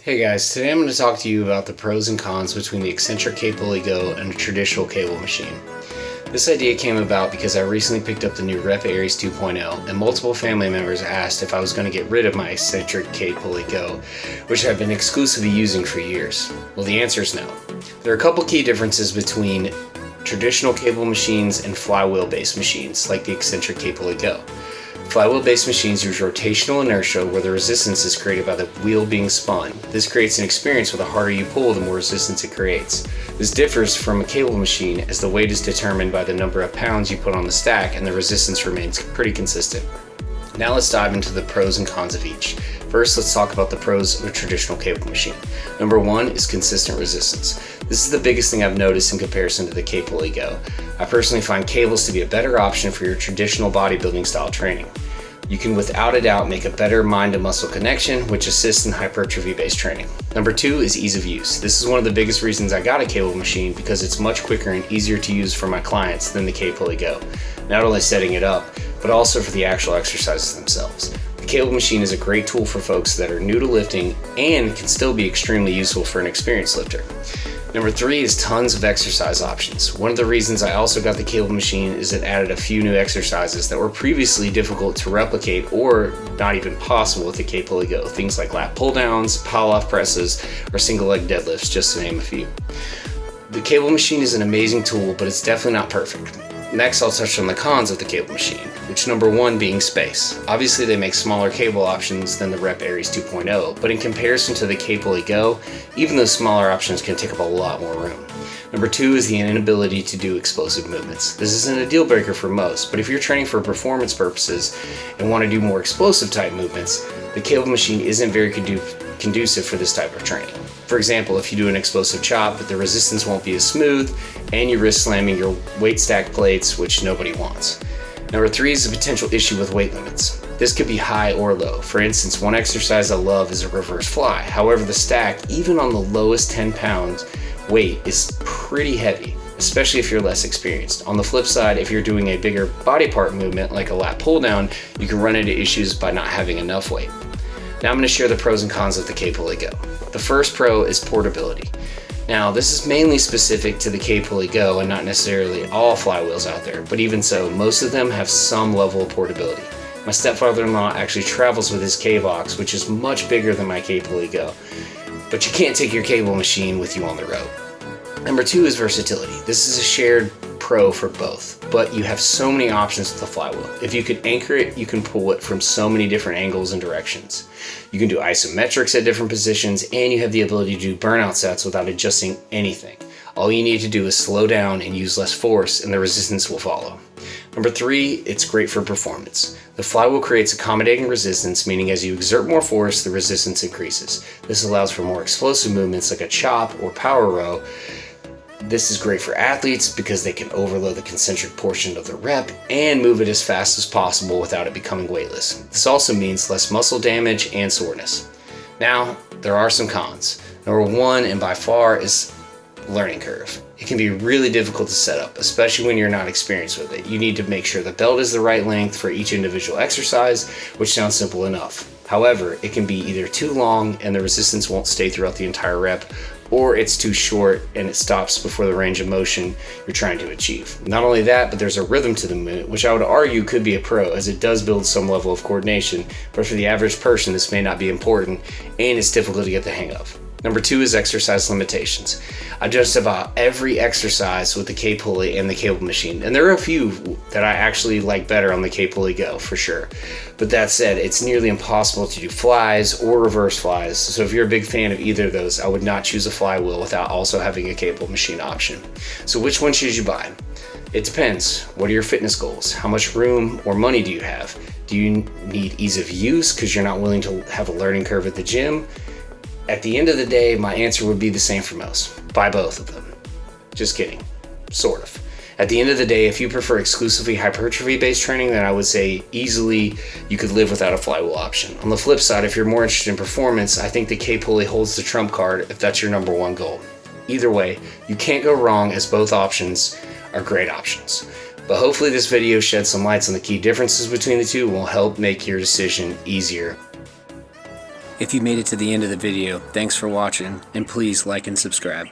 Hey guys, today I'm going to talk to you about the pros and cons between the Exxentric Kpulley Go and a traditional cable machine. This idea came about because I recently picked up the new Rep Aries 2.0 and multiple family members asked if I was going to get rid of my Exxentric Kpulley Go, which I've been exclusively using for years. Well, the answer is no. There are a couple key differences between traditional cable machines and flywheel-based machines like the Exxentric Kpulley Go. Flywheel-based machines use rotational inertia where the resistance is created by the wheel being spun. This creates an experience where the harder you pull, the more resistance it creates. This differs from a cable machine as the weight is determined by the number of pounds you put on the stack and the resistance remains pretty consistent. Now let's dive into the pros and cons of each. First, let's talk about the pros of a traditional cable machine. Number one is consistent resistance. This is the biggest thing I've noticed in comparison to the Kpulley Go. I personally find cables to be a better option for your traditional bodybuilding style training. You can without a doubt make a better mind to muscle connection, which assists in hypertrophy based training. Number two is ease of use. This is one of the biggest reasons I got a cable machine because it's much quicker and easier to use for my clients than the Kpulley Go. Not only setting it up, but also for the actual exercises themselves. The cable machine is a great tool for folks that are new to lifting and can still be extremely useful for an experienced lifter. Number three is tons of exercise options. One of the reasons I also got the cable machine is it added a few new exercises that were previously difficult to replicate or not even possible with the Kpulley Go. Things like lat pull downs, pile-off presses, or single leg deadlifts, just to name a few. The cable machine is an amazing tool, but it's definitely not perfect. Next, I'll touch on the cons of the cable machine, which number one being space. Obviously, they make smaller cable options than the Rep Aries 2.0, but in comparison to the Kpulley Go, even those smaller options can take up a lot more room. Number two is the inability to do explosive movements. This isn't a deal breaker for most, but if you're training for performance purposes and want to do more explosive type movements, the cable machine isn't very conducive for this type of training. For example, if you do an explosive chop, but the resistance won't be as smooth, and you risk slamming your weight stack plates, which nobody wants. Number three is the potential issue with weight limits. This could be high or low. For instance, one exercise I love is a reverse fly. However, the stack, even on the lowest 10 pound weight, is pretty heavy, especially if you're less experienced. On the flip side, if you're doing a bigger body part movement like a lat pull down, you can run into issues by not having enough weight. Now I'm going to share the pros and cons of the Kpulley Go. The first pro is portability. Now this is mainly specific to the Kpulley Go and not necessarily all flywheels out there, but even so, most of them have some level of portability. My stepfather-in-law actually travels with his K-Box, which is much bigger than my Kpulley Go, but you can't take your cable machine with you on the road. Number two is versatility. This is a shared pro for both, but you have so many options with the flywheel. If you can anchor it, you can pull it from so many different angles and directions. You can do isometrics at different positions, and you have the ability to do burnout sets without adjusting anything. All you need to do is slow down and use less force, and the resistance will follow. Number three, it's great for performance. The flywheel creates accommodating resistance, meaning as you exert more force, the resistance increases. This allows for more explosive movements like a chop or power row. This is great for athletes because they can overload the concentric portion of the rep and move it as fast as possible without it becoming weightless. This also means less muscle damage and soreness. Now, there are some cons. Number one, and by far, is learning curve. It can be really difficult to set up, especially when you're not experienced with it. You need to make sure the belt is the right length for each individual exercise, which sounds simple enough. However, it can be either too long and the resistance won't stay throughout the entire rep, or it's too short and it stops before the range of motion you're trying to achieve. Not only that, but there's a rhythm to the movement, which I would argue could be a pro, as it does build some level of coordination, but for the average person, this may not be important, and it's difficult to get the hang of. Number two is exercise limitations. I just about every exercise with the Kpulley and the cable machine, and there are a few that I actually like better on the Kpulley Go for sure. But that said, it's nearly impossible to do flies or reverse flies, so if you're a big fan of either of those, I would not choose a flywheel without also having a cable machine option. So which one should you buy? It depends. What are your fitness goals? How much room or money do you have? Do you need ease of use because you're not willing to have a learning curve at the gym? At the end of the day, my answer would be the same for most. Buy both of them. Just kidding. Sort of. At the end of the day, if you prefer exclusively hypertrophy-based training, then I would say easily you could live without a flywheel option. On the flip side, if you're more interested in performance, I think the Kpulley holds the trump card if that's your number one goal. Either way, you can't go wrong as both options are great options. But hopefully this video sheds some lights on the key differences between the two and will help make your decision easier. If you made it to the end of the video, thanks for watching, and please like and subscribe.